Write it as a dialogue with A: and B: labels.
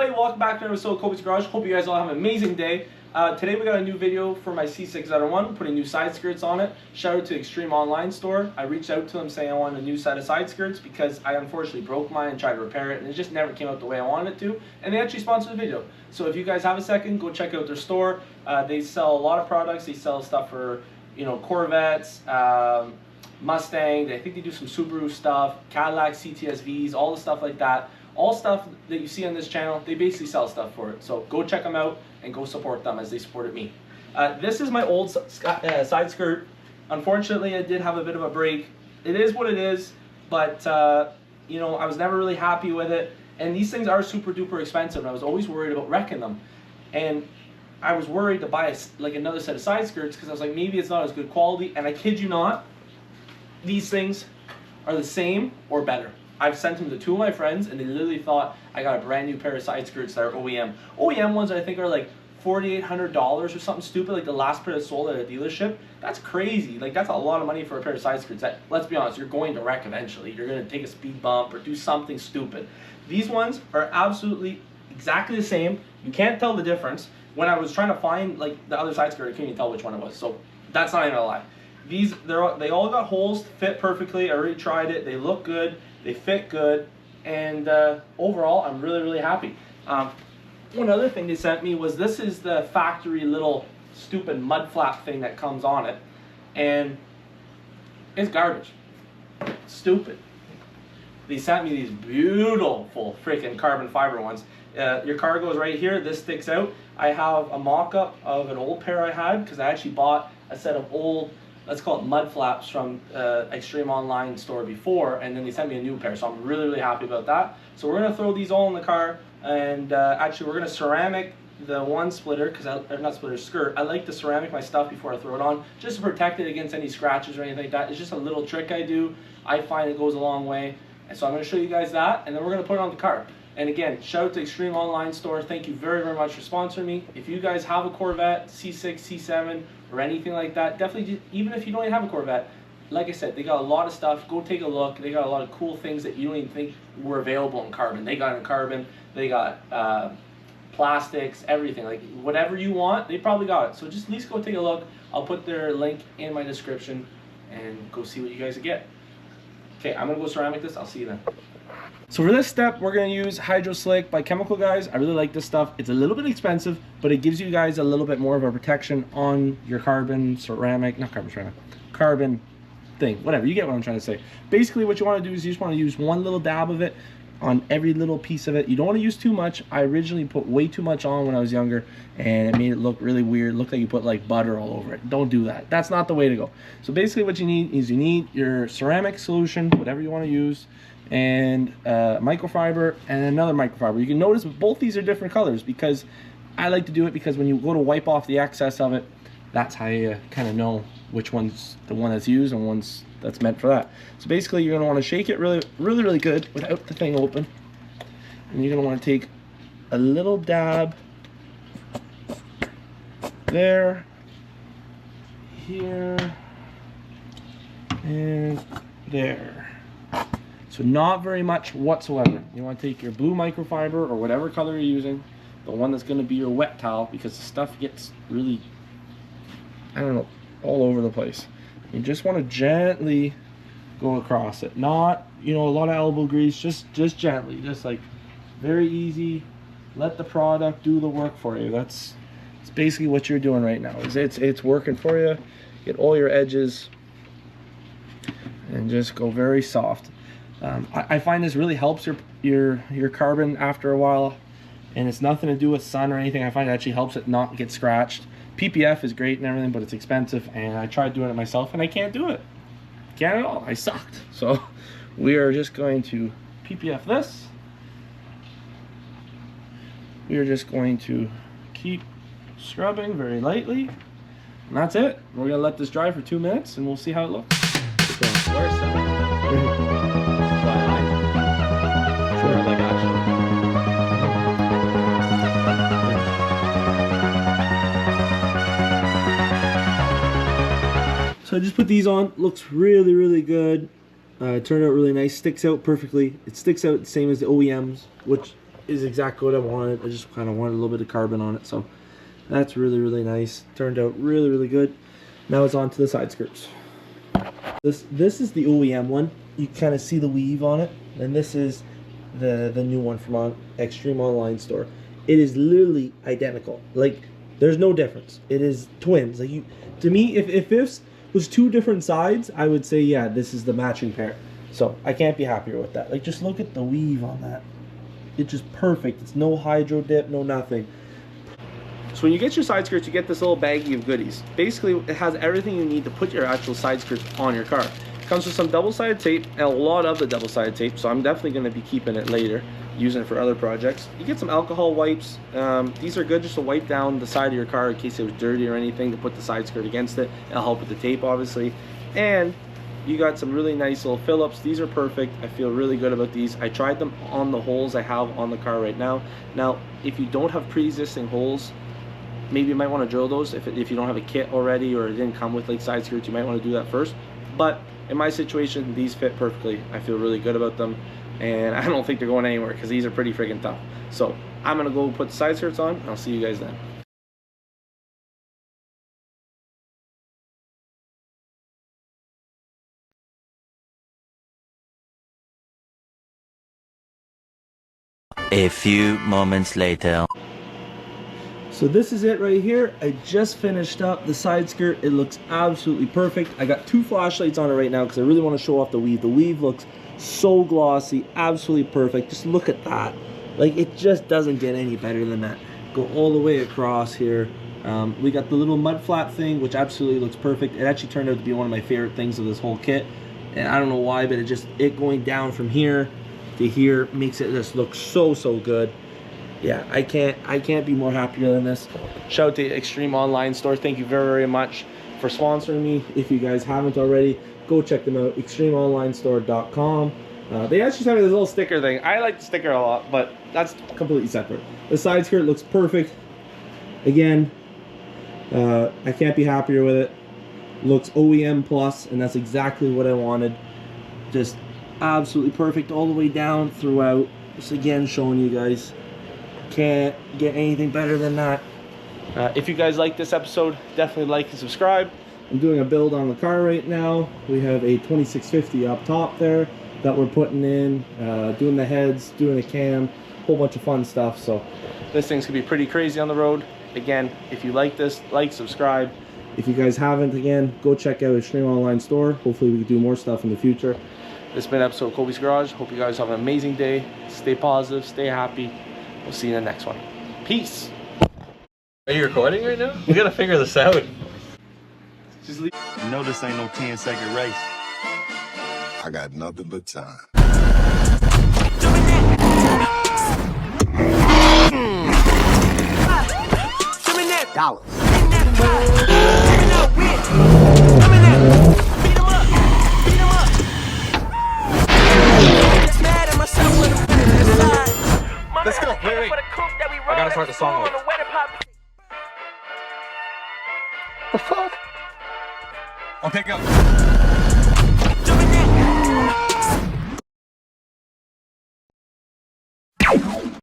A: everybody, welcome back to another episode of Kobe's Garage. Hope you guys all have an amazing day. Today we got a new video for my C6 ZR1, putting new side skirts on it. Shout out to Extreme Online Store. I reached out to them saying I wanted a new set of side skirts because I unfortunately broke mine and tried to repair it and it just never came out the way I wanted it to. And they actually sponsored the video. So if you guys have a second, go check out their store. They sell a lot of products. They sell stuff for, you know, Corvettes, Mustang. I think they do some Subaru stuff, Cadillac CTSVs, all the stuff like that. All stuff that you see on this channel, they basically sell stuff for it. So go check them out and go support them as they supported me. This is my old side skirt. Unfortunately, I did have a bit of a break. It is what it is, but you know, I was never really happy with it. And these things are super duper expensive, and I was always worried about wrecking them. And I was worried to buy like another set of side skirts because I was like, maybe it's not as good quality. And I kid you not, these things are the same or better. I've sent them to two of my friends and they literally thought I got a brand new pair of side skirts that are OEM. OEM ones I think are like $4,800 or something stupid, like the last pair that sold at a dealership. That's crazy. Like, that's a lot of money for a pair of side skirts that, let's be honest, you're going to wreck eventually. You're going to take a speed bump or do something stupid. These ones are absolutely exactly the same. You can't tell the difference. When I was trying to find like the other side skirt, I couldn't even tell which one it was. So that's not even a lie. These, they all got holes, fit perfectly. I already tried it. They look good. They fit good, and overall, I'm really, really happy. One other thing they sent me was this is the factory little stupid mud flap thing that comes on it, and it's garbage. It's stupid. They sent me these beautiful freaking carbon fiber ones. Your car goes right here. This sticks out. I have a mock-up of an old pair I had because I actually bought a set of old, let's call it mud flaps, from Extreme Online Store before, and then they sent me a new pair, so I'm really, really happy about that. So we're going to throw these all in the car, and actually we're going to ceramic the one splitter, not splitter, skirt. I like to ceramic my stuff before I throw it on, just to protect it against any scratches or anything like that. It's just a little trick I do. I find it goes a long way, and so I'm going to show you guys that, and then we're going to put it on the car. And again, shout out to Extreme Online Store. Thank you very, very much for sponsoring me. If you guys have a Corvette, C6, C7, or anything like that, definitely, even if you don't even have a Corvette, like I said, they got a lot of stuff. Go take a look. They got a lot of cool things that you don't even think were available in carbon. They got in carbon. They got plastics, everything. Like, whatever you want, they probably got it. So just at least go take a look. I'll put their link in my description and go see what you guys get. Okay, I'm going to go ceramic this. I'll see you then. So for this step, we're going to use Hydro Slick by Chemical Guys. I really like this stuff. It's a little bit expensive, but it gives you guys a little bit more of a protection on your carbon ceramic, not carbon ceramic, carbon thing, whatever. You get what I'm trying to say. Basically, what you want to do is you just want to use one little dab of it on every little piece of it. You don't want to use too much. I originally put way too much on when I was younger, and it made it look really weird. It looked like you put like butter all over it. Don't do that. That's not the way to go. So basically what you need is you need your ceramic solution, whatever you want to use, and microfiber and another microfiber. You can notice both these are different colors because I like to do it because when you go to wipe off the excess of it, that's how you kind of know which one's the one that's used and one's that's meant for that. So basically you're going to want to shake it really, really, really good without the thing open, and you're going to want to take a little dab there, here, and there. So not very much whatsoever. You want to take your blue microfiber or whatever color you're using, the one that's going to be your wet towel, because the stuff gets really, I don't know, all over the place. You just want to gently go across it. Not, you know, a lot of elbow grease, just gently, just like very easy. Let the product do the work for you. That's basically what you're doing right now. It's working for you. Get all your edges and just go very soft. I find this really helps your carbon after a while, and it's nothing to do with sun or anything. I find it actually helps it not get scratched. PPF is great and everything, but it's expensive, and I tried doing it myself and I can't do it. Can't at all. I sucked. So we are just going to PPF this. We are just going to keep scrubbing very lightly, and that's it. We're gonna let this dry for 2 minutes and we'll see how it looks. So I just put these on. Looks really, really good. Turned out really nice. Sticks out perfectly. It sticks out the same as the OEMs, which is exactly what I wanted. I just kind of wanted a little bit of carbon on it, so that's really, really nice. Turned out really, really good. Now it's on to the side skirts. This is the OEM one. You kind of see the weave on it, and this is the new one from Extreme Online Store. It is literally identical. Like, there's no difference. It is twins. Like, to me, if this was two different sides, I would say, yeah, this is the matching pair. So I can't be happier with that. Like, just look at the weave on that. It's just perfect. It's no hydro dip, no nothing. So when you get your side skirts, you get this little baggie of goodies. Basically, it has everything you need to put your actual side skirts on your car. It comes with some double-sided tape and a lot of the double-sided tape, so I'm definitely going to be keeping it later, using it for other projects. You get some alcohol wipes. These are good just to wipe down the side of your car in case it was dirty or anything, to put the side skirt against it. It'll help with the tape, obviously. And you got some really nice little Phillips. These are perfect. I feel really good about these. I tried them on the holes I have on the car right now. Now, if you don't have pre-existing holes, maybe you might want to drill those if you don't have a kit already, or it didn't come with like side skirts. You might want to do that first. But in my situation, these fit perfectly. I feel really good about them, and I don't think they're going anywhere because these are pretty freaking tough. So I'm gonna go put the side skirts on, and I'll see you guys then.
B: A few moments later.
A: So this is it right here. I just finished up the side skirt. It looks absolutely perfect. I got two flashlights on it right now because I really want to show off the weave. The weave looks so glossy, absolutely perfect. Just look at that. Like, it just doesn't get any better than that. Go all the way across here. We got the little mud flap thing, which absolutely looks perfect. It actually turned out to be one of my favorite things of this whole kit. And I don't know why, but it going down from here to here makes it just look so, so good. Yeah, I can't be more happier than this. Shout out to Extreme Online Store. Thank you very, very much for sponsoring me. If you guys haven't already, go check them out, extremeonlinestore.com. They actually sent me this little sticker thing. I like the sticker a lot, but that's completely separate. The side skirt looks perfect. Again, I can't be happier with it. Looks OEM plus, and that's exactly what I wanted. Just absolutely perfect all the way down throughout. Just again showing you guys. Can't get anything better than that. If you guys like this episode, definitely like and subscribe. I'm doing a build on the car right now. We have a 2650 up top there that we're putting in, doing the heads, doing the cam, whole bunch of fun stuff. So this thing's gonna be pretty crazy on the road. Again, if you like this, like, subscribe. If you guys haven't, again, go check out Extreme Online Store. Hopefully we can do more stuff in the future. This has been an episode of Kobe's Garage. Hope you guys have an amazing day. Stay positive, stay happy. We'll see you in the next one. Peace.
C: Are you recording right now? We gotta figure this out.
A: Just leave.
D: You know this ain't no 10-second race.
E: I got nothing but time.
D: Dollars.
C: Let's go. Wait. I gotta start the song over. The fuck? I'll pick up.